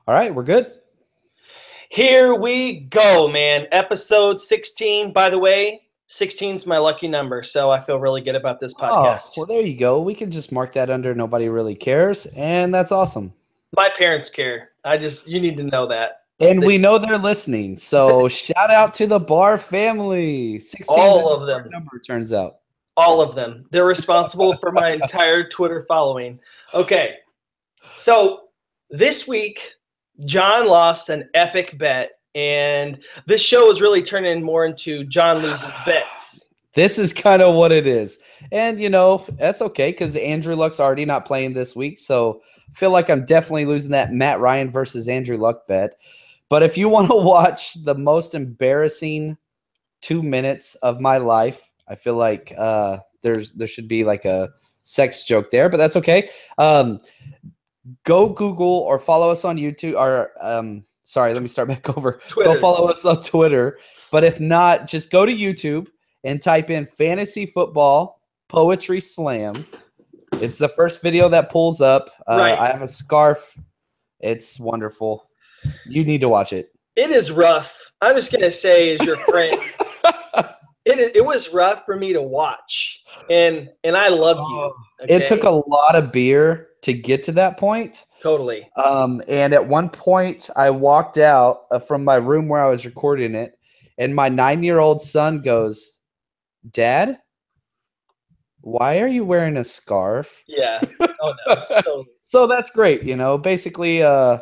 All right, we're good. Here we go, man. Episode 16. By the way, 16 is my lucky number, so I feel really good about this podcast. Well, there you go. We can just mark that under nobody really cares, and that's awesome. My parents care. You need to know that. And we know they're listening, so shout out to the Barr family. 16 all of them. Number turns out. All of them. They're responsible for my entire Twitter following. Okay, so this week, John lost an epic bet, and this show is really turning more into John loses bets. This is kind of what it is. And, that's okay because Andrew Luck's already not playing this week, so I feel like I'm definitely losing that Matt Ryan versus Andrew Luck bet. But if you want to watch the most embarrassing 2 minutes of my life, I feel like there should be like a sex joke there, but that's okay. Go Google or follow us on YouTube. Or let me start back over. Twitter. Go follow us on Twitter. But if not, just go to YouTube and type in Fantasy Football Poetry Slam. It's the first video that pulls up. Right. I have a scarf. It's wonderful. You need to watch it. It is rough. I'm just going to say as your friend, it was rough for me to watch. And I love you. Okay? It took a lot of beer to get to that point. Totally. And at one point, I walked out from my room where I was recording it, and my 9-year-old son goes, "Dad, why are you wearing a scarf?" Yeah. Oh, no. Totally. So that's great. Basically, so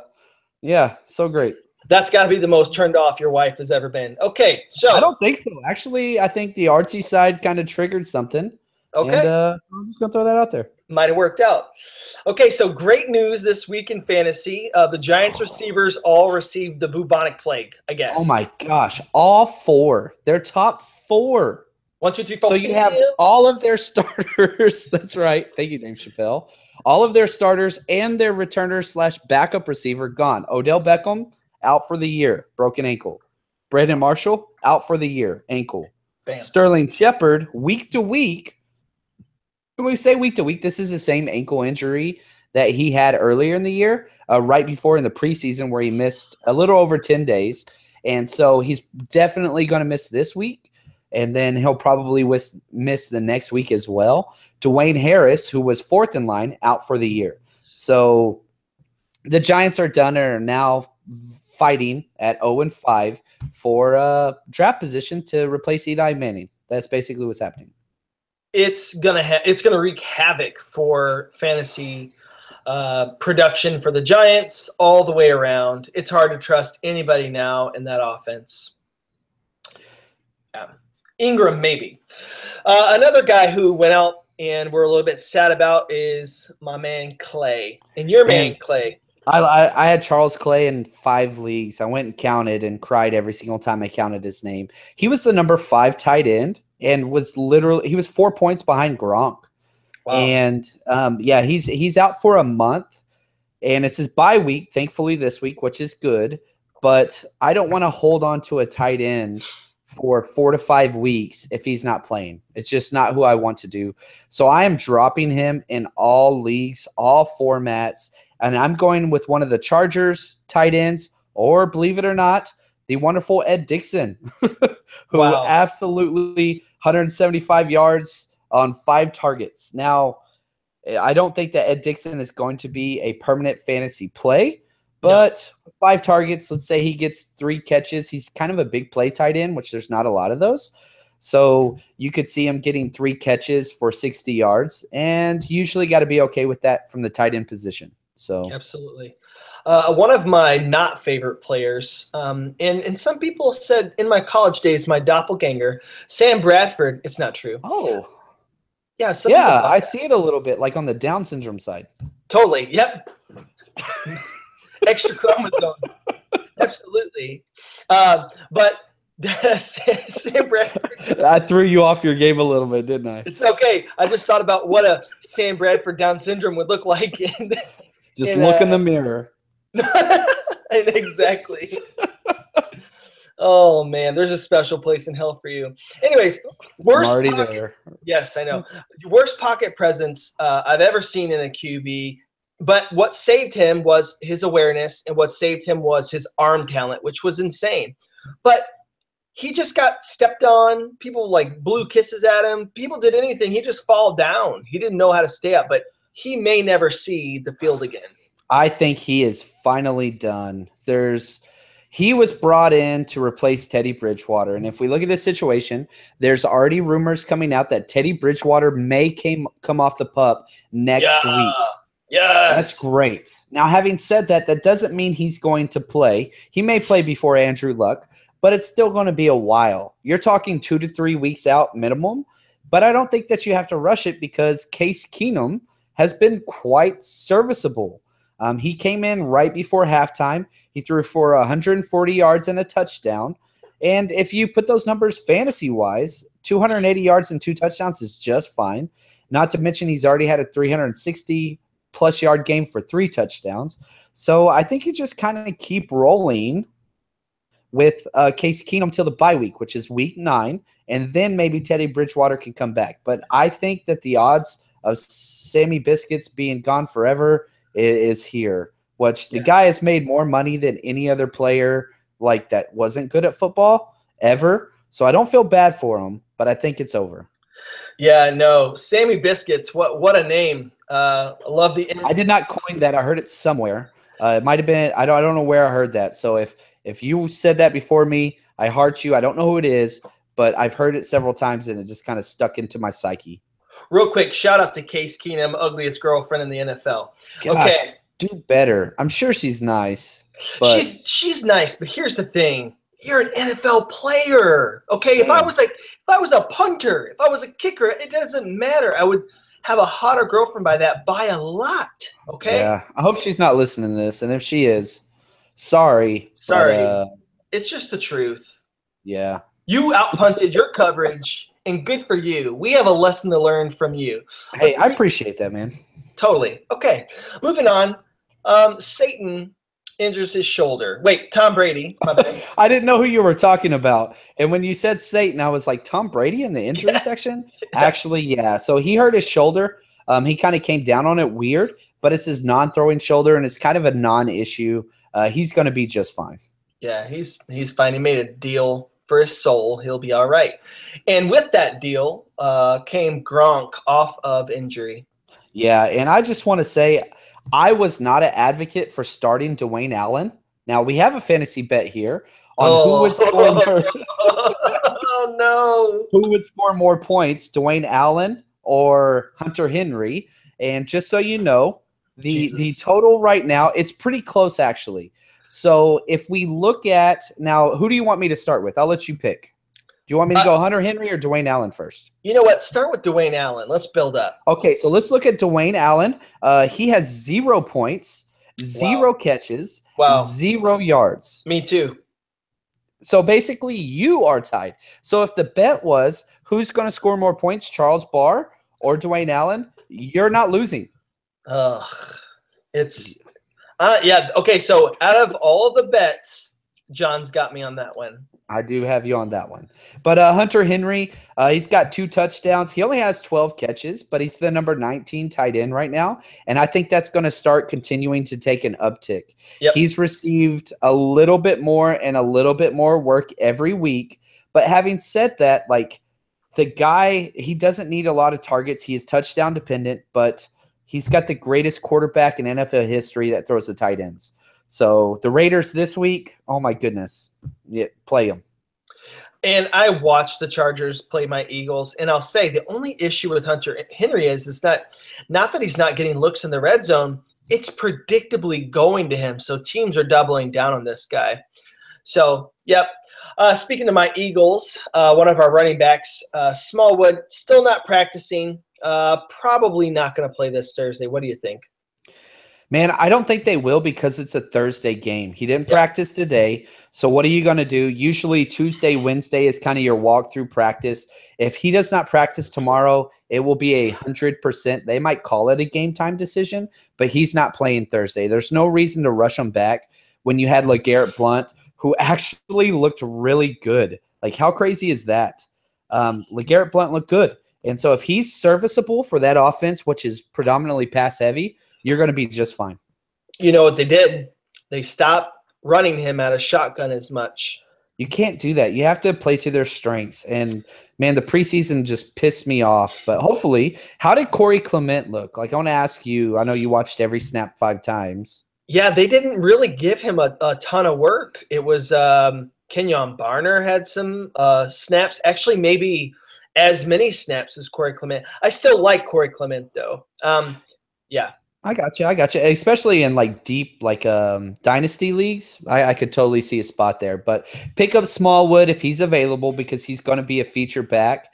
great. That's got to be the most turned off your wife has ever been. Okay, so I don't think so. Actually, I think the artsy side kind of triggered something. Okay. And I'm just going to throw that out there. Might have worked out. Okay, so great news this week in fantasy. The Giants receivers all received the bubonic plague, I guess. Oh, my gosh. All four. Their top four. 1, 2, 3, 4. So you have all of their starters. That's right. Thank you, Dave Chappelle. All of their starters and their returner/backup receiver gone. Odell Beckham, out for the year, broken ankle. Brandon Marshall, out for the year, ankle. Bam. Sterling Shepard, week to week. When we say week to week, this is the same ankle injury that he had earlier in the year, right before in the preseason where he missed a little over 10 days. And so he's definitely going to miss this week, and then he'll probably miss the next week as well. Dwayne Harris, who was fourth in line, out for the year. So the Giants are done and are now fighting at 0-5 for draft position to replace Eli Manning. That's basically what's happening. It's gonna wreak havoc for fantasy production for the Giants all the way around. It's hard to trust anybody now in that offense. Ingram, maybe. Another guy who went out and we're a little bit sad about is my man Clay. And your man Clay. I had Charles Clay in 5 leagues. I went and counted and cried every single time I counted his name. He was the number 5 tight end and he was 4 points behind Gronk. Wow. And he's out for a month, and it's his bye week, thankfully this week, which is good. But I don't want to hold on to a tight end for 4 to 5 weeks if he's not playing. It's just not who I want to do. So I am dropping him in all leagues, all formats. And I'm going with one of the Chargers tight ends, or believe it or not, the wonderful Ed Dickson, who absolutely 175 yards on 5 targets. Now, I don't think that Ed Dickson is going to be a permanent fantasy play, but 5 targets, let's say he gets 3 catches. He's kind of a big play tight end, which there's not a lot of those. So you could see him getting 3 catches for 60 yards, and usually got to be okay with that from the tight end position. So absolutely. One of my not favorite players, and some people said in my college days, my doppelganger, Sam Bradford. It's not true. Oh, yeah. I see it a little bit, like on the Down syndrome side. Totally. Yep. Extra chromosome. Absolutely. But Sam Bradford. I threw you off your game a little bit, didn't I? It's okay. I just thought about what a Sam Bradford Down syndrome would look like. Just look in the mirror. Exactly. Oh, man. There's a special place in hell for you. Anyways, worst I'm already there. Yes, I know. Worst pocket presence I've ever seen in a QB. But what saved him was his awareness, and what saved him was his arm talent, which was insane. But he just got stepped on. People like blew kisses at him. People did anything. He just fall down. He didn't know how to stay up, but he may never see the field again. I think he is finally done. He was brought in to replace Teddy Bridgewater. And if we look at this situation, there's already rumors coming out that Teddy Bridgewater may come off the pup next week. Yes. That's great. Now, having said that, that doesn't mean he's going to play. He may play before Andrew Luck, but it's still going to be a while. You're talking 2 to 3 weeks out minimum, but I don't think that you have to rush it because Case Keenum has been quite serviceable. He came in right before halftime. He threw for 140 yards and a touchdown. And if you put those numbers fantasy-wise, 280 yards and 2 touchdowns is just fine. Not to mention he's already had a 360-plus yard game for 3 touchdowns. So I think you just kind of keep rolling with Case Keenum till the bye week, which is week 9, and then maybe Teddy Bridgewater can come back. But I think that the odds of Sammy Biscuits being gone forever is here, which the guy has made more money than any other player like that wasn't good at football ever. So I don't feel bad for him, but I think it's over. Yeah, no, Sammy Biscuits. What a name. I love the. I did not coin that. I heard it somewhere. It might have been. I don't know where I heard that. So if you said that before me, I heart you. I don't know who it is, but I've heard it several times, and it just kind of stuck into my psyche. Real quick, shout out to Case Keenum, ugliest girlfriend in the NFL. Gosh, okay, do better. I'm sure she's nice. But she's nice, but here's the thing: you're an NFL player. Okay, if I was a punter, if I was a kicker, it doesn't matter. I would have a hotter girlfriend by a lot. Okay. Yeah, I hope she's not listening to this, and if she is, sorry. But, it's just the truth. Yeah. You outpunted your coverage, and good for you. We have a lesson to learn from you. Hey, I appreciate that, man. Totally. Okay, moving on. Satan injures his shoulder. Wait, Tom Brady. My bad. I didn't know who you were talking about. And when you said Satan, I was like, Tom Brady in the injury section? Actually, yeah. So he hurt his shoulder. He kind of came down on it weird, but it's his non-throwing shoulder, and it's kind of a non-issue. He's going to be just fine. Yeah, he's fine. He made a deal for his soul. He'll be all right. And with that deal came Gronk off of injury. Yeah, and I just want to say I was not an advocate for starting Dwayne Allen. Now, we have a fantasy bet here on who would score more. Oh, no. Who would score more points, Dwayne Allen or Hunter Henry? And just so you know, the total right now, it's pretty close, actually. So if we look at – now, who do you want me to start with? I'll let you pick. Do you want me to go Hunter Henry or Dwayne Allen first? You know what? Start with Dwayne Allen. Let's build up. Okay, so let's look at Dwayne Allen. He has 0 points, 0 catches, 0 yards. Me too. So basically, you are tied. So if the bet was who's going to score more points, Charles Barr or Dwayne Allen, you're not losing. It's yeah. Okay, so out of all of the bets, John's got me on that one. I do have you on that one. But Hunter Henry, he's got 2 touchdowns. He only has 12 catches, but he's the number 19 tight end right now. And I think that's going to start continuing to take an uptick. Yep. He's received a little bit more and a little bit more work every week. But having said that, like the guy, he doesn't need a lot of targets. He is touchdown dependent, but he's got the greatest quarterback in NFL history that throws the tight ends. So the Raiders this week, oh my goodness, play them. And I watched the Chargers play my Eagles, and I'll say the only issue with Hunter Henry is not that he's not getting looks in the red zone, it's predictably going to him. So teams are doubling down on this guy. So, yep. Speaking of my Eagles, one of our running backs, Smallwood, still not practicing, probably not going to play this Thursday. What do you think? Man, I don't think they will because it's a Thursday game. He didn't practice today. So what are you going to do? Usually Tuesday, Wednesday is kind of your walkthrough practice. If he does not practice tomorrow, it will be 100%. They might call it a game time decision, but he's not playing Thursday. There's no reason to rush him back when you had LeGarrette Blount, who actually looked really good. Like, how crazy is that? LeGarrette Blount looked good. And so if he's serviceable for that offense, which is predominantly pass heavy, you're going to be just fine. You know what they did? They stopped running him out of shotgun as much. You can't do that. You have to play to their strengths. And, man, the preseason just pissed me off. But hopefully, how did Corey Clement look? Like, I want to ask you, I know you watched every snap 5 times. Yeah, they didn't really give him a ton of work. It was Kenyon Barner had some snaps. Actually, maybe as many snaps as Corey Clement. I still like Corey Clement, though. Yeah. I got you. Especially in like deep, like dynasty leagues, I could totally see a spot there. But pick up Smallwood if he's available because he's going to be a feature back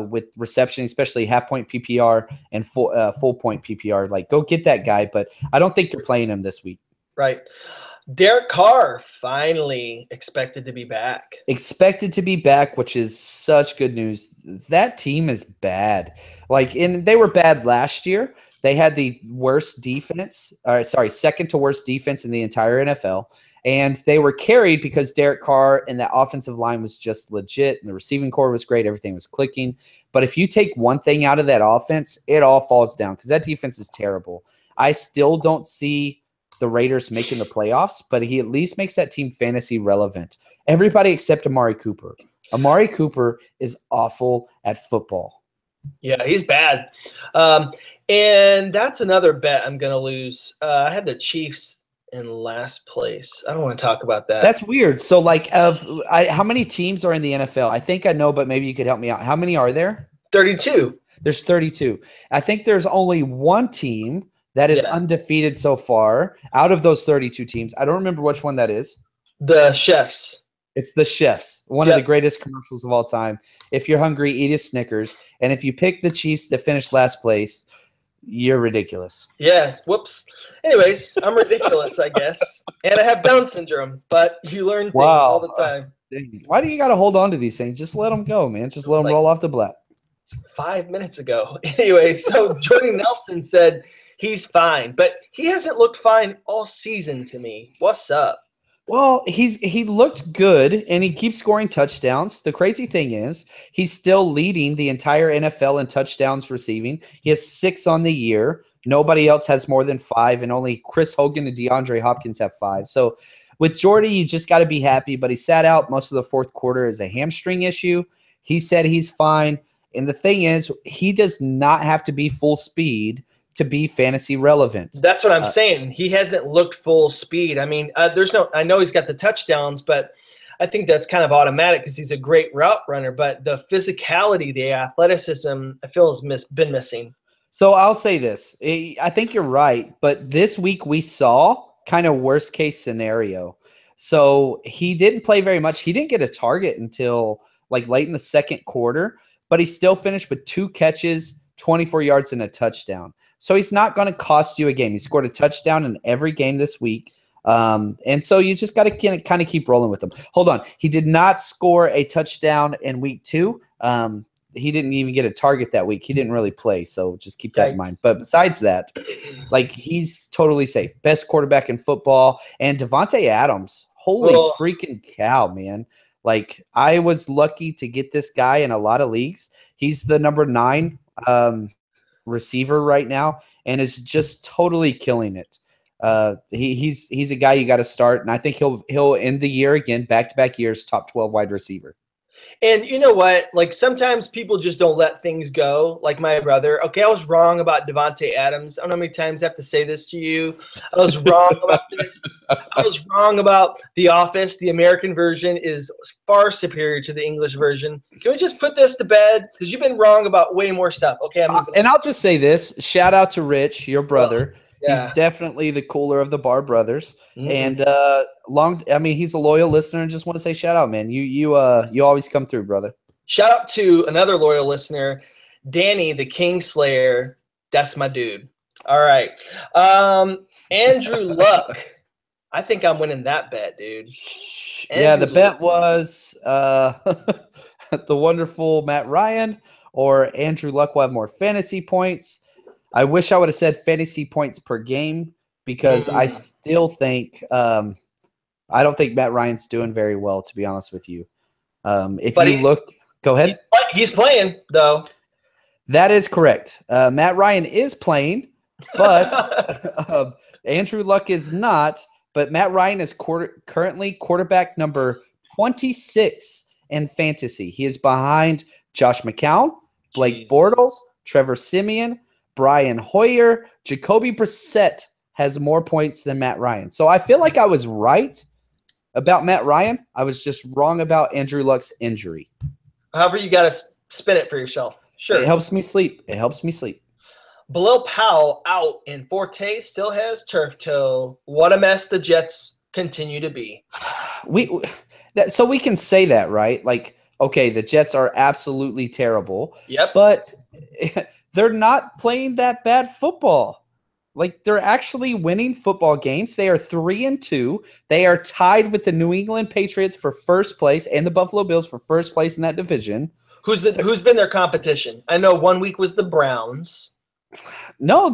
with reception, especially half point PPR and full point PPR. Like, go get that guy. But I don't think you're playing him this week. Right. Derek Carr finally expected to be back. Expected to be back, which is such good news. That team is bad. They were bad last year. They had the worst defense, second to worst defense in the entire NFL. And they were carried because Derek Carr and that offensive line was just legit. And the receiving core was great. Everything was clicking. But if you take one thing out of that offense, it all falls down because that defense is terrible. I still don't see the Raiders making the playoffs, but he at least makes that team fantasy relevant. Everybody except Amari Cooper. Amari Cooper is awful at football. Yeah, he's bad. And that's another bet I'm going to lose. I had the Chiefs in last place. I don't want to talk about that. That's weird. So, how many teams are in the NFL? I think I know, but maybe you could help me out. How many are there? 32. There's 32. I think there's only one team that is undefeated so far out of those 32 teams. I don't remember which one that is. The Chefs. It's the Chefs, one of the greatest commercials of all time. If you're hungry, eat a Snickers. And if you pick the Chiefs to finish last place, you're ridiculous. Yes. Whoops. Anyways, I'm ridiculous, I guess. And I have Down syndrome, but you learn things all the time. Why do you got to hold on to these things? Just let them go, man. Just let them roll off the bat. 5 minutes ago. Anyway, so Jordy Nelson said he's fine, but he hasn't looked fine all season to me. What's up? Well, he looked good, and he keeps scoring touchdowns. The crazy thing is he's still leading the entire NFL in touchdowns receiving. He has 6 on the year. Nobody else has more than 5, and only Chris Hogan and DeAndre Hopkins have 5. So with Jordy, you just got to be happy, but he sat out most of the fourth quarter as a hamstring issue. He said he's fine, and the thing is he does not have to be full speed to be fantasy relevant. That's what I'm saying. He hasn't looked full speed. I mean, I know he's got the touchdowns, but I think that's kind of automatic because he's a great route runner. But the physicality, the athleticism, I feel has been missing. So I'll say this. I think you're right, but this week we saw kind of worst case scenario. So he didn't play very much. He didn't get a target until late in the second quarter, but he still finished with 2 catches, 24 yards, and a touchdown. So he's not going to cost you a game. He scored a touchdown in every game this week. And so you just got to kind of keep rolling with him. Hold on. He did not score a touchdown in week 2. He didn't even get a target that week. He didn't really play, so just keep that in mind. But besides that, he's totally safe. Best quarterback in football. And Devante Adams, holy freaking cow, man. I was lucky to get this guy in a lot of leagues. He's the number 9 receiver right now and is just totally killing it. He's a guy you got to start, and I think he'll end the year again, back-to-back years, top 12 wide receiver. And you know what? Sometimes people just don't let things go. Like my brother. Okay, I was wrong about Devante Adams. I don't know how many times I have to say this to you. I was wrong about this. I was wrong about The Office. The American version is far superior to the English version. Can we just put this to bed? Because you've been wrong about way more stuff. Okay, and I'll just say this. Shout out to Rich, your brother. Yeah. He's definitely the cooler of the Barr brothers. Mm-hmm. And he's a loyal listener, and just want to say shout out, man. You always come through, brother. Shout out to another loyal listener, Danny the Kingslayer. That's my dude. All right. Andrew Luck. I think I'm winning that bet, dude. The bet was the wonderful Matt Ryan or Andrew Luck will have more fantasy points. I wish I would have said fantasy points per game because I still think I don't think Matt Ryan's doing very well, to be honest with you. Go ahead. He's playing, though. That is correct. Matt Ryan is playing, But Andrew Luck is not. But Matt Ryan is currently quarterback number 26 in fantasy. He is behind Josh McCown, Blake Bortles, Trevor Siemian, Brian Hoyer. Jacoby Brissett has more points than Matt Ryan. So I feel like I was right about Matt Ryan. I was just wrong about Andrew Luck's injury. However, you got to spin it for yourself. Sure. It helps me sleep. Bilal Powell out, and Forte still has turf toe. What a mess the Jets continue to be. So we can say that, right? Like, okay, the Jets are absolutely terrible. Yep. But they're not playing that bad football. Like, they're actually winning football games. They are 3-2. They are tied with the New England Patriots for first place and the Buffalo Bills for first place in that division. Who's been their competition? I know 1 week was the Browns. No,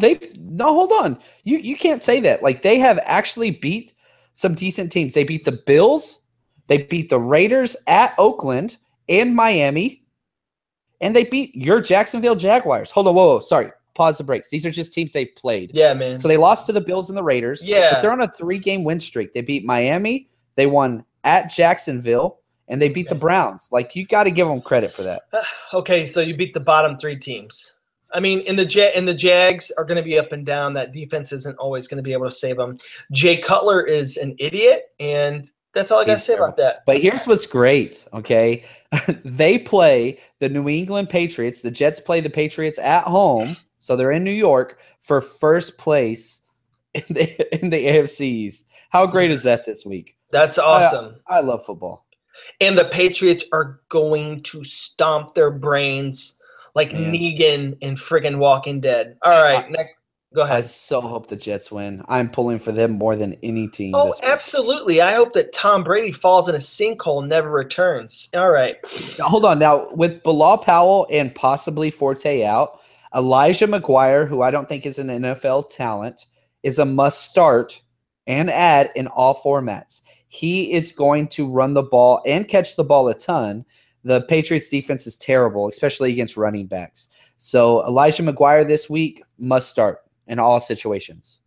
hold on. You can't say that. Like, they have actually beat some decent teams. They beat the Bills, they beat the Raiders at Oakland and Miami, and they beat your Jacksonville Jaguars. Hold on, whoa, sorry. Pause the brakes. These are just teams they played. Yeah, man. So they lost to the Bills and the Raiders. Yeah. But they're on a 3-game win streak. They beat Miami, they won at Jacksonville, and they beat the Browns. Like, you got to give them credit for that. Okay, so you beat the bottom 3 teams. I mean, and the Jags are going to be up and down. That defense isn't always going to be able to save them. Jay Cutler is an idiot, and that's all I got to say about that. But here's what's great, okay? They play the New England Patriots. The Jets play the Patriots at home, so they're in New York for first place in the AFC East. How great is that this week? That's awesome. I love football. And the Patriots are going to stomp their brains like Negan in friggin' Walking Dead. All right, next, go ahead. I so hope the Jets win. I'm pulling for them more than any team. Oh, absolutely. I hope that Tom Brady falls in a sinkhole and never returns. All right. Now, hold on. Now, with Bilal Powell and possibly Forte out, Elijah McGuire, who I don't think is an NFL talent, is a must start and add in all formats. He is going to run the ball and catch the ball a ton. The Patriots defense is terrible, especially against running backs. So Elijah McGuire this week must start in all situations.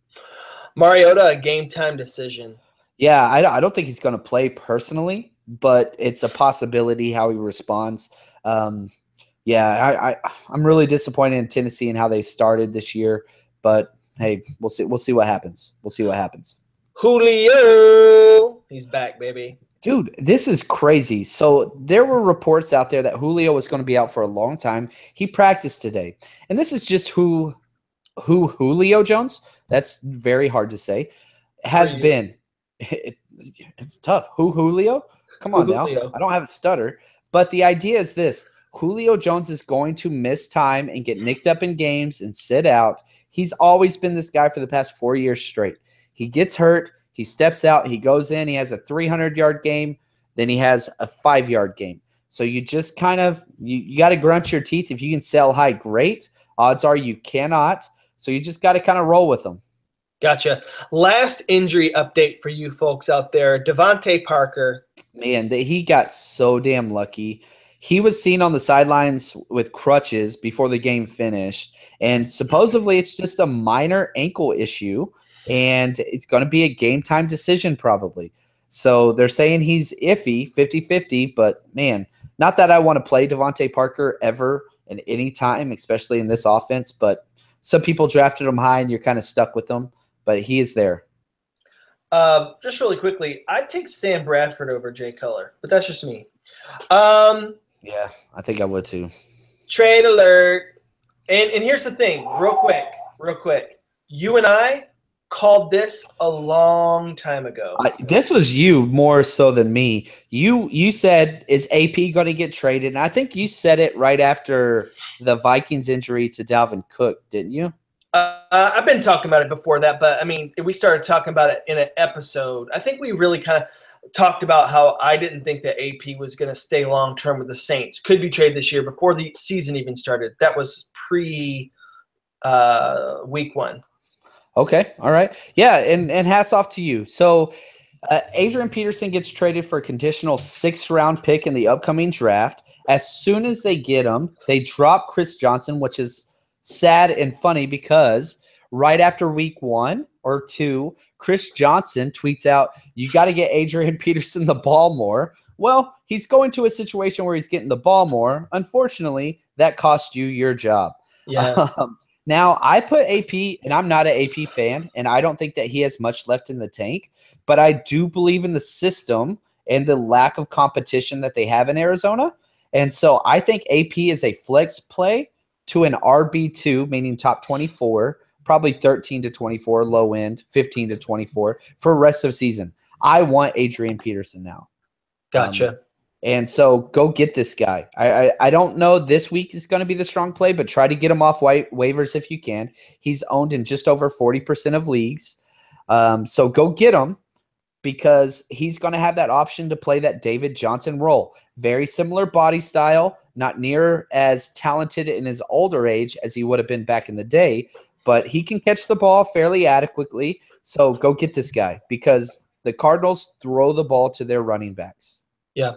Mariota, a game time decision. Yeah, I don't think he's going to play personally, but it's a possibility how he responds. I'm really disappointed in Tennessee and how they started this year, but hey, we'll see what happens. Julio, he's back, baby. Dude, this is crazy. So there were reports out there that Julio was going to be out for a long time. He practiced today. And this is just who Julio Jones, that's very hard to say, has been. It's tough. Julio? Come on now. I don't have a stutter. But the idea is this. Julio Jones is going to miss time and get nicked up in games and sit out. He's always been this guy for the past 4 years straight. He gets hurt. He steps out, he goes in, he has a 300-yard game, then he has a 5-yard game. So you just kind of you got to grunt your teeth. If you can sell high, great. Odds are you cannot. So you just got to kind of roll with them. Gotcha. Last injury update for you folks out there. Devante Parker. Man, he got so damn lucky. He was seen on the sidelines with crutches before the game finished, and supposedly it's just a minor ankle issue. And it's going to be a game-time decision probably. So they're saying he's iffy, 50-50, but, man, not that I want to play Devante Parker ever in any time, especially in this offense, but some people drafted him high and you're kind of stuck with them, but he is there. Just really quickly, I'd take Sam Bradford over Jay Cutler, but that's just me. Yeah, I think I would too. Trade alert. And here's the thing, real quick. You and I called this a long time ago. This was you more so than me. You said, is AP going to get traded? And I think you said it right after the Vikings injury to Dalvin Cook, didn't you? I've been talking about it before that, but, I mean, we started talking about it in an episode. I think we really kind of talked about how I didn't think that AP was going to stay long-term with the Saints. Could be traded this year before the season even started. That was pre-week 1. Okay. All right. Yeah. And hats off to you. So Adrian Peterson gets traded for a conditional 6th-round pick in the upcoming draft. As soon as they get him, they drop Chris Johnson, which is sad and funny because Right after week 1 or 2, Chris Johnson tweets out, "You got to get Adrian Peterson the ball more." Well, he's going to a situation where he's getting the ball more. Unfortunately, that cost you your job. Yeah. Now, I put AP, and I'm not an AP fan, and I don't think that he has much left in the tank, but I do believe in the system and the lack of competition that they have in Arizona. And so I think AP is a flex play to an RB2, meaning top 24, probably 13 to 24, low end, 15 to 24 for rest of season. I want Adrian Peterson now. Gotcha. And so go get this guy. I don't know this week is going to be the strong play, but try to get him off waivers if you can. He's owned in just over 40% of leagues. So go get him because he's going to have that option to play that David Johnson role. Very similar body style, not near as talented in his older age as he would have been back in the day, but he can catch the ball fairly adequately. So go get this guy because the Cardinals throw the ball to their running backs. Yeah.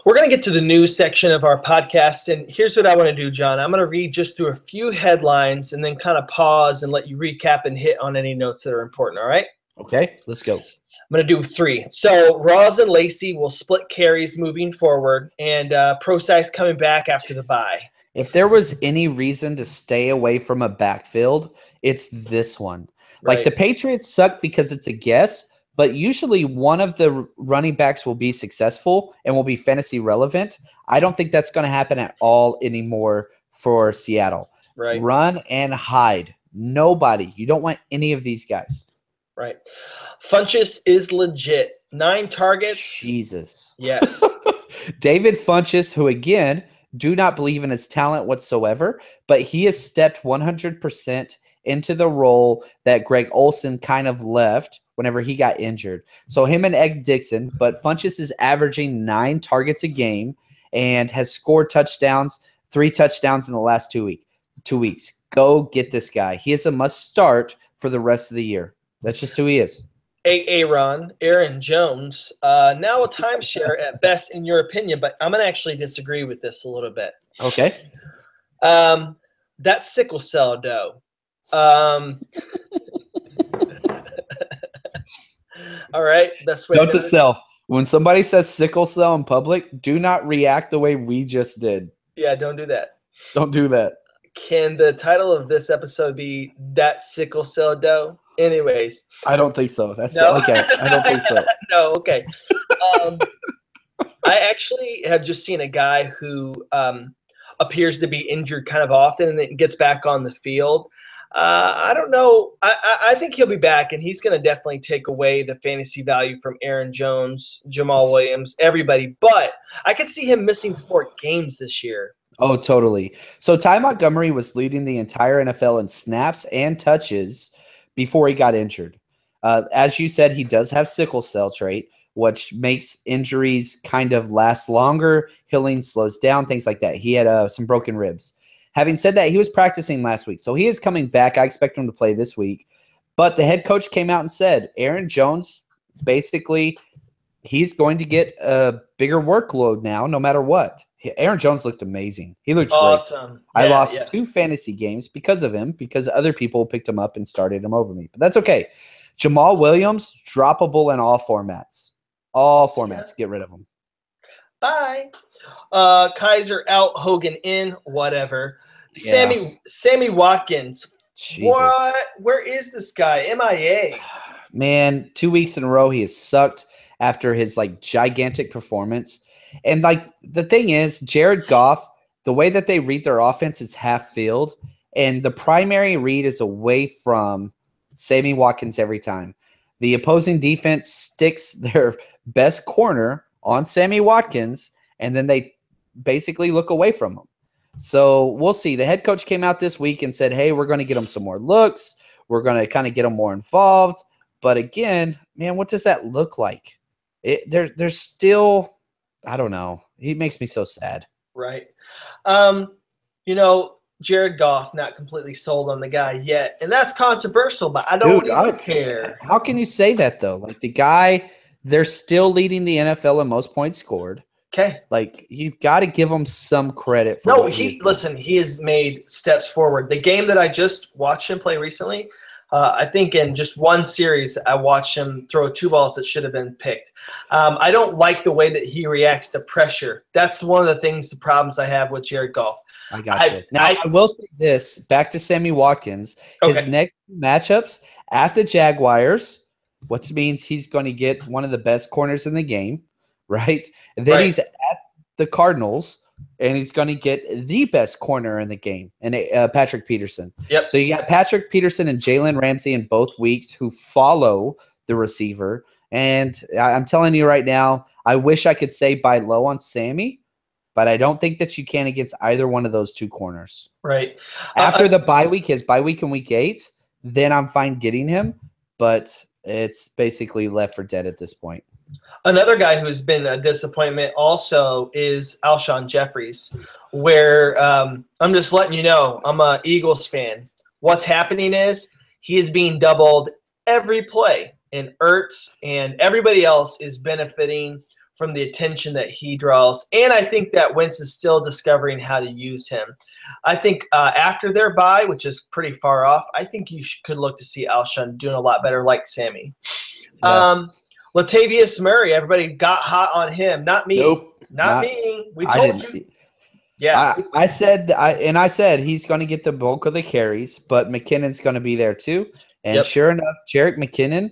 We're going to get to the news section of our podcast, and here's what I want to do, John. I'm going to read just through a few headlines and then kind of pause and let you recap and hit on any notes that are important, all right? Okay, let's go. I'm going to do 3. So Roz and Lacey will split carries moving forward, and Prosai's coming back after the bye. If there was any reason to stay away from a backfield, it's this one. Like the Patriots suck because it's a guess, but usually one of the running backs will be successful and will be fantasy relevant. I don't think that's going to happen at all anymore for Seattle. Right. Run and hide. Nobody. You don't want any of these guys. Right. Funchess is legit. 9 targets. Jesus. Yes. David Funchess, who again, do not believe in his talent whatsoever, but he has stepped 100% into the role that Greg Olsen kind of left whenever he got injured. So him and Egg Dixon, but Funchess is averaging 9 targets a game and has scored touchdowns, 3 touchdowns in the last 2 weeks. Go get this guy. He is a must start for the rest of the year. That's just who he is. Aaron Jones, now a timeshare at best in your opinion, but I'm going to actually disagree with this a little bit. Okay. That sickle cell dough. All right. Best way. Note to self: when somebody says sickle cell in public, do not react the way we just did. Yeah, don't do that. Don't do that. Can the title of this episode be That Sickle Cell Dough? Anyways. I don't think so. That's no? Okay. I don't think so. No, okay. I actually have just seen a guy who appears to be injured kind of often and then gets back on the field. I don't know. I think he'll be back, and he's going to definitely take away the fantasy value from Aaron Jones, Jamal Williams, everybody. But I could see him missing 4 games this year. Oh, totally. So Ty Montgomery was leading the entire NFL in snaps and touches before he got injured. As you said, he does have sickle cell trait, which makes injuries kind of last longer. Healing slows down, things like that. He had some broken ribs. Having said that, he was practicing last week, so he is coming back. I expect him to play this week. But the head coach came out and said, Aaron Jones, basically, he's going to get a bigger workload now, no matter what. Aaron Jones looked amazing. He looked awesome. Great. I lost 2 fantasy games because of him, because other people picked him up and started him over me. But that's okay. Jamal Williams, droppable in all formats. All formats. Get rid of him. Bye. Kaiser out, Hogan in, whatever. Yeah. Sammy Watkins. Jesus. What? Where is this guy? MIA. Man, 2 weeks in a row he has sucked after his gigantic performance. And the thing is, Jared Goff, the way that they read their offense is half field, and the primary read is away from Sammy Watkins every time. The opposing defense sticks their best corner on Sammy Watkins, and then they basically look away from him. So we'll see. The head coach came out this week and said, hey, we're going to get him some more looks. We're going to kind of get him more involved. But again, man, what does that look like? There's still – I don't know. He makes me so sad. Right. Jared Goff, not completely sold on the guy yet. And that's controversial, but I don't care. How can you say that, though? The guy, they're still leading the NFL in most points scored. Okay. Like, you've got to give him some credit for No, what he has done. listen, he has made steps forward. The game that I just watched him play recently, I think in just one series, I watched him throw 2 balls that should have been picked. I don't like the way that he reacts to pressure. That's one of the problems I have with Jared Goff. I got you. Now, I will say this, back to Sammy Watkins. His Okay. next matchups at the Jaguars, which means he's going to get one of the best corners in the game, right? And then he's at the Cardinals, and he's going to get the best corner in the game, and Patrick Peterson. Yep. So you got Patrick Peterson and Jalen Ramsey in both weeks who follow the receiver. And I'm telling you right now, I wish I could say buy low on Sammy, but I don't think that you can against either one of those 2 corners. Right. After the bye week, his bye week in week 8, then I'm fine getting him, but it's basically left for dead at this point. Another guy who's been a disappointment also is Alshon Jeffries, where I'm just letting you know, I'm an Eagles fan. What's happening is he is being doubled every play, and Ertz and everybody else is benefiting from the attention that he draws. And I think that Wentz is still discovering how to use him. I think after their bye, which is pretty far off, I think you could look to see Alshon doing a lot better like Sammy. Yeah. Latavius Murray, everybody got hot on him. Not me. Nope. Not me. We told you. Yeah. I said he's going to get the bulk of the carries, but McKinnon's going to be there too. And sure enough, Jerick McKinnon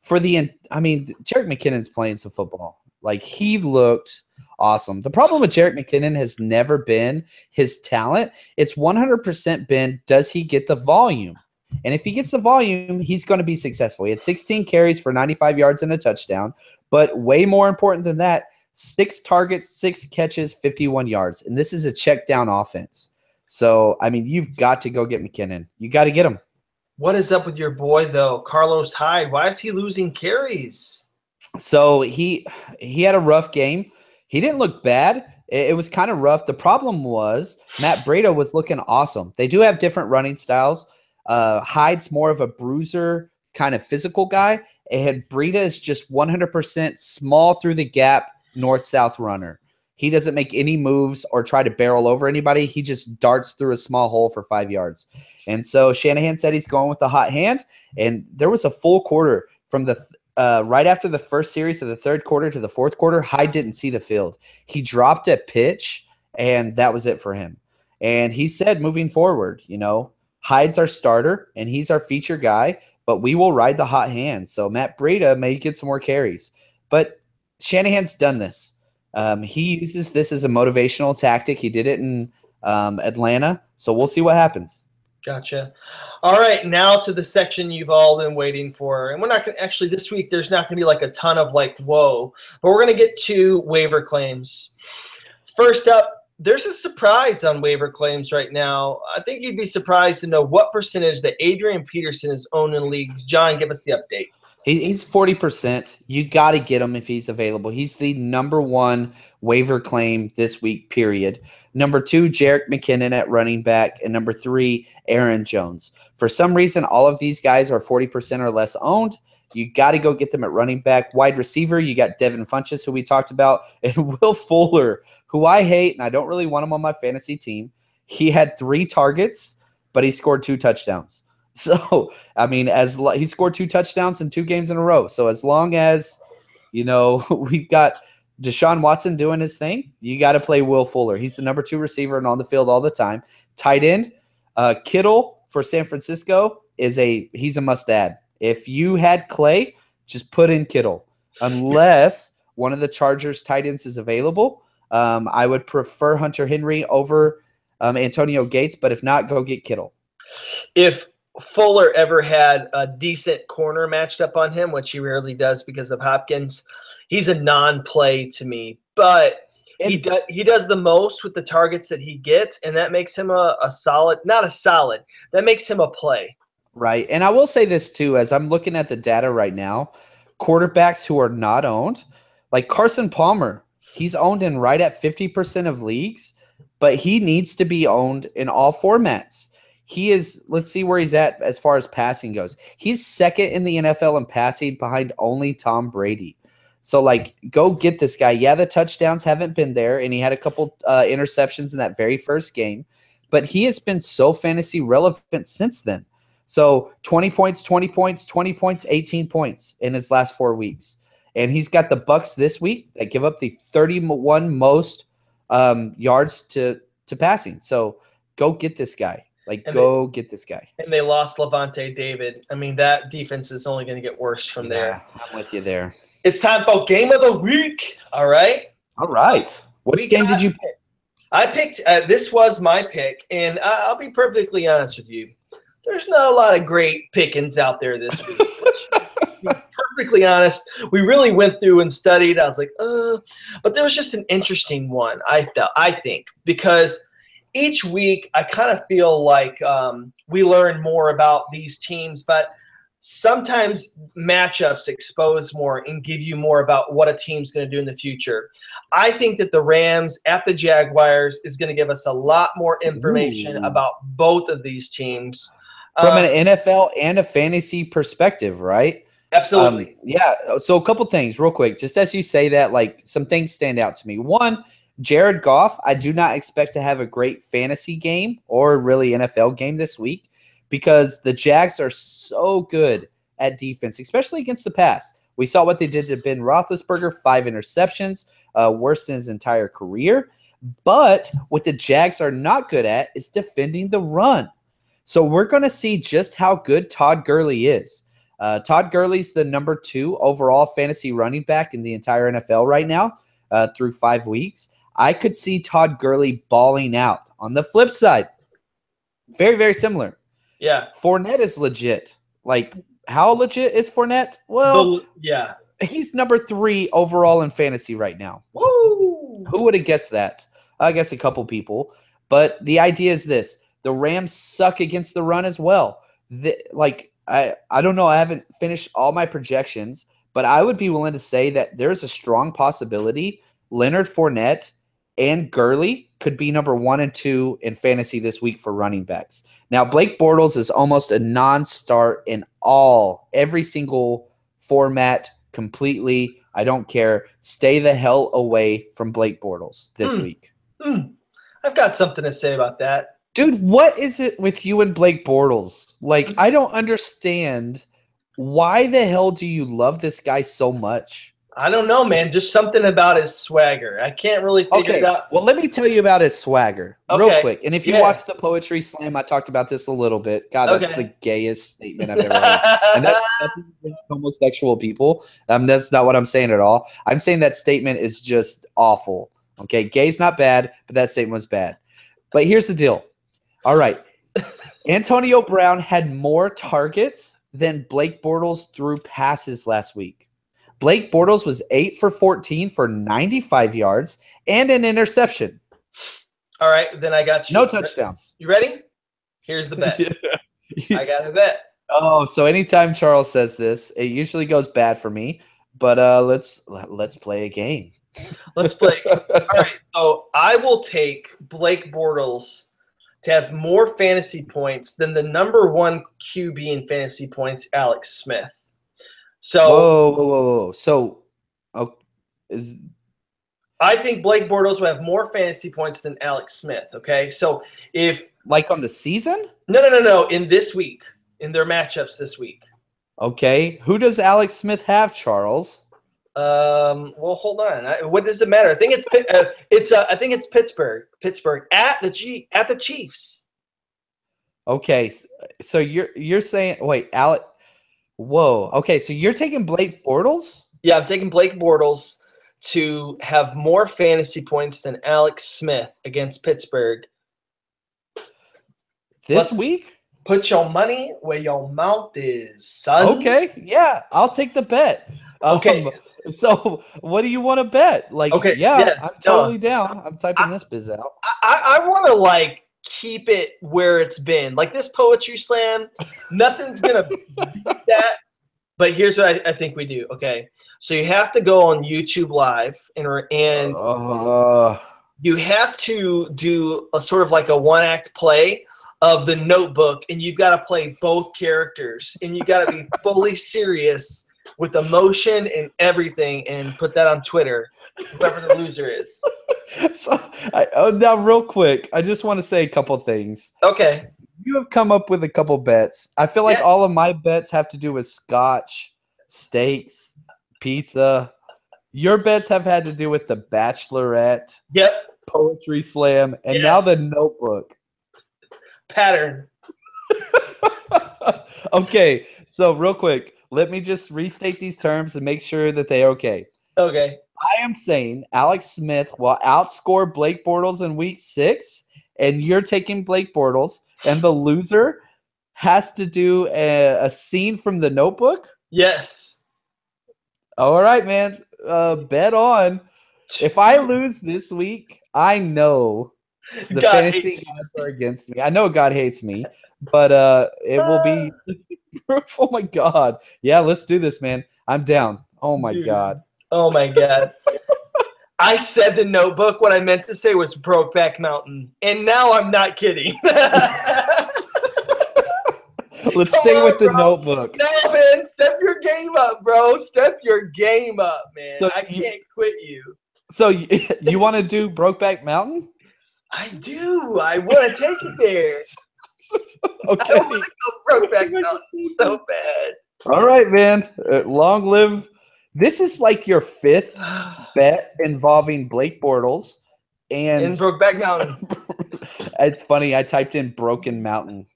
Jerick McKinnon's playing some football. Like, he looked awesome. The problem with Jerick McKinnon has never been his talent. It's 100% been, does he get the volume? And if he gets the volume, he's going to be successful. He had 16 carries for 95 yards and a touchdown. But way more important than that, 6 targets, 6 catches, 51 yards. And this is a check down offense. So, you've got to go get McKinnon. You got to get him. What is up with your boy, though, Carlos Hyde? Why is he losing carries? So he had a rough game. He didn't look bad. It was kind of rough. The problem was Matt Breida was looking awesome. They do have different running styles. Hyde's more of a bruiser kind of physical guy, and Breida is just 100% small through the gap, north-south runner. He doesn't make any moves or try to barrel over anybody. He just darts through a small hole for 5 yards. And so Shanahan said he's going with the hot hand, and there was a full quarter from the right after the first series of the third quarter to the fourth quarter. Hyde didn't see the field. He dropped a pitch, and that was it for him. And he said moving forward, Hyde's our starter, and he's our feature guy, but we will ride the hot hand. So Matt Breida may get some more carries. But Shanahan's done this. He uses this as a motivational tactic. He did it in Atlanta, so we'll see what happens. Gotcha. All right, now to the section you've all been waiting for. And we're not going to – actually, this week there's not going to be like a ton of whoa. But we're going to get to waiver claims. First up, there's a surprise on waiver claims right now. I think you'd be surprised to know what percentage that Adrian Peterson is owned in leagues. John, give us the update. He's 40%. You got to get him if he's available. He's the number 1 waiver claim this week, period. Number 2, Jerick McKinnon at running back. And number 3, Aaron Jones. For some reason, all of these guys are 40% or less owned. You got to go get them at running back. Wide receiver, you got Devin Funchess, who we talked about, and Will Fuller, who I hate, and I don't really want him on my fantasy team. He had 3 targets, but he scored 2 touchdowns. So, he scored 2 touchdowns in 2 games in a row. So, as long as, we've got Deshaun Watson doing his thing, you got to play Will Fuller. He's the number 2 receiver and on the field all the time. Tight end, Kittle for San Francisco he's a must-add. If you had Clay, just put in Kittle. Unless one of the Chargers tight ends is available, I would prefer Hunter Henry over Antonio Gates, but if not, go get Kittle. If Fuller ever had a decent corner matched up on him, which he rarely does because of Hopkins, he's a non-play to me. But he does the most with the targets that he gets, and that makes him a solid – not a solid. That makes him a play. Right. And I will say this too, as I'm looking at the data right now, quarterbacks who are not owned, like Carson Palmer, he's owned in right at 50% of leagues, but he needs to be owned in all formats. He is, let's see where he's at as far as passing goes. He's second in the NFL in passing behind only Tom Brady. So, like, go get this guy. Yeah, the touchdowns haven't been there, and he had a couple interceptions in that very first game. But he has been so fantasy relevant since then. So 20 points, 20 points, 20 points, 18 points in his last 4 weeks. And he's got the Bucks this week that give up the 31 most yards to passing. So go get this guy. Get this guy. And they lost Devante David. I mean, that defense is only going to get worse from there. I'm with you there. It's time for Game of the Week. All right? All right. Which game did you pick? I picked this was my pick, and I'll be perfectly honest with you. There's not a lot of great pickings out there this week. To be perfectly honest, we really went through and studied. I was like, but there was just an interesting one, I think, because each week I kind of feel like we learn more about these teams, but sometimes matchups expose more and give you more about what a team's going to do in the future. I think that the Rams at the Jaguars is going to give us a lot more information about both of these teams. From an NFL and a fantasy perspective, right? Absolutely. Yeah. So a couple things real quick. Just as you say that, like some things stand out to me. One, Jared Goff, I do not expect to have a great fantasy game or really NFL game this week because the Jags are so good at defense, especially against the pass. We saw what they did to Ben Roethlisberger, 5 interceptions, worse than his entire career. But what the Jags are not good at is defending the run. So we're going to see just how good Todd Gurley is. Todd Gurley's the number 2 overall fantasy running back in the entire NFL right now through 5 weeks. I could see Todd Gurley balling out. On the flip side, very, very similar. Yeah. Fournette is legit. Like, how legit is Fournette? Well, yeah. He's number 3 overall in fantasy right now. Woo! Who would have guessed that? I guess a couple people. But the idea is this. The Rams suck against the run as well. I don't know. I haven't finished all my projections, but I would be willing to say that there's a strong possibility Leonard Fournette and Gurley could be number 1 and 2 in fantasy this week for running backs. Now, Blake Bortles is almost a non-start in every single format completely. I don't care. Stay the hell away from Blake Bortles this week. I've got something to say about that. Dude, what is it with you and Blake Bortles? Like, I don't understand. Why the hell do you love this guy so much? I don't know, man. Just something about his swagger. I can't really figure it out. Well, let me tell you about his swagger real quick. And if you watch the Poetry Slam, I talked about this a little bit. God, that's the gayest statement I've ever heard. And that's nothing against homosexual people. That's not what I'm saying at all. I'm saying that statement is just awful. Okay, gay's not bad, but that statement was bad. But here's the deal. All right. Antonio Brown had more targets than Blake Bortles threw passes last week. Blake Bortles was 8 for 14 for 95 yards and an interception. All right, then I got you. No touchdowns. You ready? Here's the bet. I got a bet. Oh, so anytime Charles says this, it usually goes bad for me. But let's play a game. Let's play. All right, so I will take Blake Bortles to have more fantasy points than the number 1 QB in fantasy points, Alex Smith. So whoa. So, I think Blake Bortles will have more fantasy points than Alex Smith. Okay, so if on the season? No. In this week, in their matchups this week. Okay, who does Alex Smith have, Charles? Well, hold on. What does it matter? I think it's Pittsburgh. Pittsburgh at the Chiefs. Okay, so you're saying Alex. Whoa. Okay, so you're taking Blake Bortles? Yeah, I'm taking Blake Bortles to have more fantasy points than Alex Smith against Pittsburgh. This week? Put your money where your mouth is, son. Okay, yeah, I'll take the bet. Okay. So what do you want to bet? I'm totally down. I'm typing this biz out. I want to keep it where it's been. Like this Poetry Slam, nothing's going to beat that. But here's what I think we do. Okay. So you have to go on YouTube Live and you have to do a sort of like a 1-act play of The Notebook, and you've got to play both characters, and you got to be fully serious with emotion and everything and put that on Twitter, whoever the loser is. So, now, real quick, I just want to say a couple things. Okay. You have come up with a couple bets. I feel like all of my bets have to do with scotch, steaks, pizza. Your bets have had to do with The Bachelorette, Poetry Slam, and now The Notebook. Pattern. Okay, so real quick, let me just restate these terms and make sure that they're okay. Okay. I am saying Alex Smith will outscore Blake Bortles in week 6, and you're taking Blake Bortles, and the loser has to do a scene from The Notebook? Yes. All right, man. Bet on. If I lose this week, I know the fantasy gods are against me. I know God hates me, but it will be – oh, my God. Yeah, let's do this, man. I'm down. Oh, my God. Oh, my God. I said The Notebook. What I meant to say was Brokeback Mountain. And now I'm not kidding. Let's stay with The Notebook. No, man. Step your game up, bro. Step your game up, man. So I can't quit you. So you want to do Brokeback Mountain? I do. I want to take it there. Okay. I want to go Brokeback Mountain so bad. All right, man. Long live. This is like your 5th bet involving Blake Bortles and Brokeback Mountain. It's funny. I typed in Broken Mountain.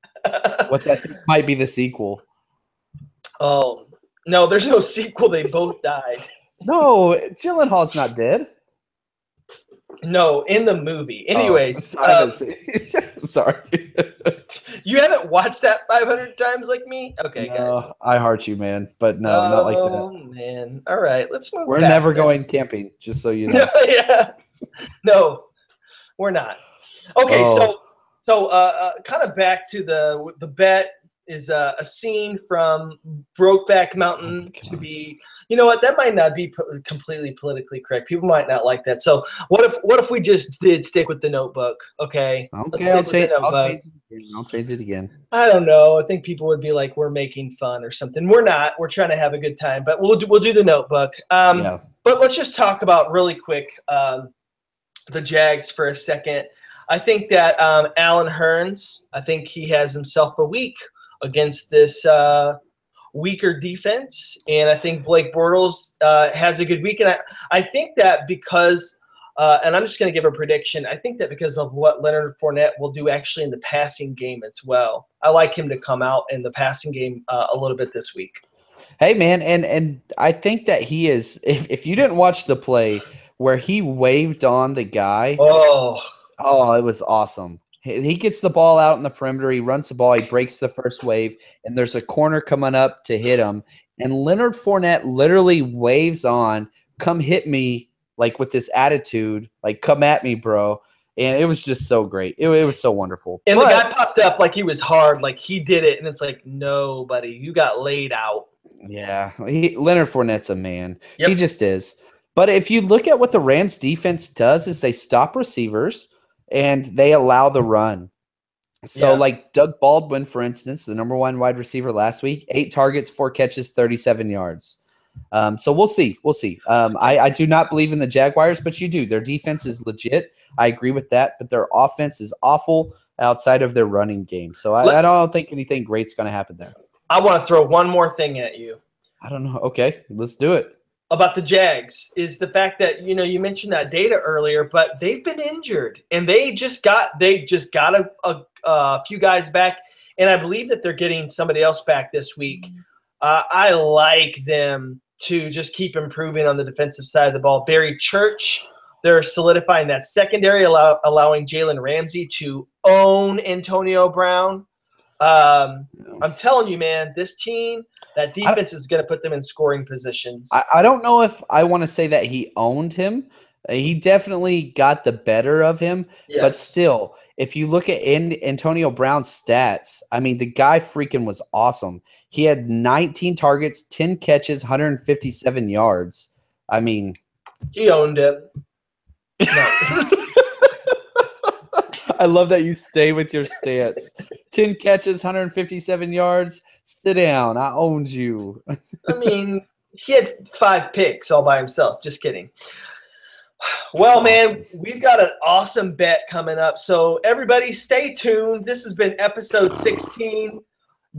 What I think might be the sequel. Oh no, there's no sequel. They both died. No, Gyllenhaal's not dead. No, in the movie. Anyways, sorry. You haven't watched that 500 times like me? Okay, no, guys. I heart you, man, but no, not like that. Oh, man. All right, let's move. We're never going camping, just so you know. No, we're not. Okay, so kind of back to the bet is a scene from Brokeback Mountain to be. You know what? That might not be completely politically correct. People might not like that. So what if we just did stick with The Notebook? Okay. Okay, I'll change it again. I don't know. I think people would be like, we're making fun or something. We're not. We're trying to have a good time. But we'll do The Notebook. But let's just talk about really quick the Jags for a second. I think that Alan Hearns, I think he has himself a week against this weaker defense, and I think Blake Bortles has a good week. And I think that because and I'm just going to give a prediction, I think that because of what Leonard Fournette will do actually in the passing game as well, I like him to come out in the passing game a little bit this week. Hey, man, and I think that he is – if you didn't watch the play where he waved on the guy, oh, it was awesome. He gets the ball out in the perimeter. He runs the ball. He breaks the first wave, and there's a corner coming up to hit him. And Leonard Fournette literally waves on, come hit me, like with this attitude, like come at me, bro. And it was just so great. It was so wonderful. And the guy popped up like he was hard, like he did it. And it's like, no, buddy, you got laid out. Yeah, Leonard Fournette's a man. Yep. He just is. But if you look at what the Rams defense does is they stop receivers – and they allow the run. So, like Doug Baldwin, for instance, the number 1 wide receiver last week, 8 targets, 4 catches, 37 yards. So we'll see. We'll see. I do not believe in the Jaguars, but you do. Their defense is legit. I agree with that, but their offense is awful outside of their running game. So I don't think anything great's going to happen there. I want to throw one more thing at you. I don't know. Okay, let's do it. About the Jags is the fact that, you know, you mentioned that data earlier, but they've been injured and they just got a few guys back, and I believe that they're getting somebody else back this week. I like them to just keep improving on the defensive side of the ball. Barry Church, they're solidifying that secondary, allowing Jalen Ramsey to own Antonio Brown. I'm telling you, man, this team, that defense is going to put them in scoring positions. I don't know if I want to say that he owned him. He definitely got the better of him. Yes. But still, if you look at Antonio Brown's stats, I mean, the guy freaking was awesome. He had 19 targets, 10 catches, 157 yards. I mean, he owned him. No. I love that you stay with your stance. 10 catches, 157 yards. Sit down. I owned you. I mean, he had 5 picks all by himself. Just kidding. Well, man, we've got an awesome bet coming up. So everybody stay tuned. This has been episode 16.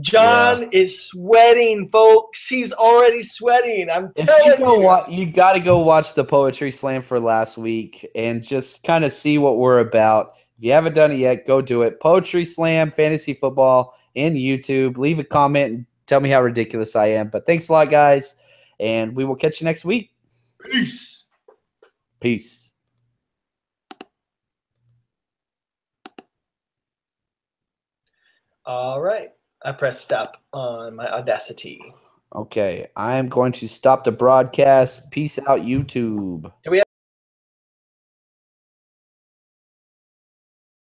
John is sweating, folks. He's already sweating. I'm telling you. You got to go watch the Poetry Slam for last week and just kind of see what we're about. If you haven't done it yet, go do it. Poetry Slam, Fantasy Football, and YouTube. Leave a comment and tell me how ridiculous I am. But thanks a lot, guys, and we will catch you next week. Peace. Peace. All right. I pressed stop on my Audacity. Okay. I am going to stop the broadcast. Peace out, YouTube. Do we have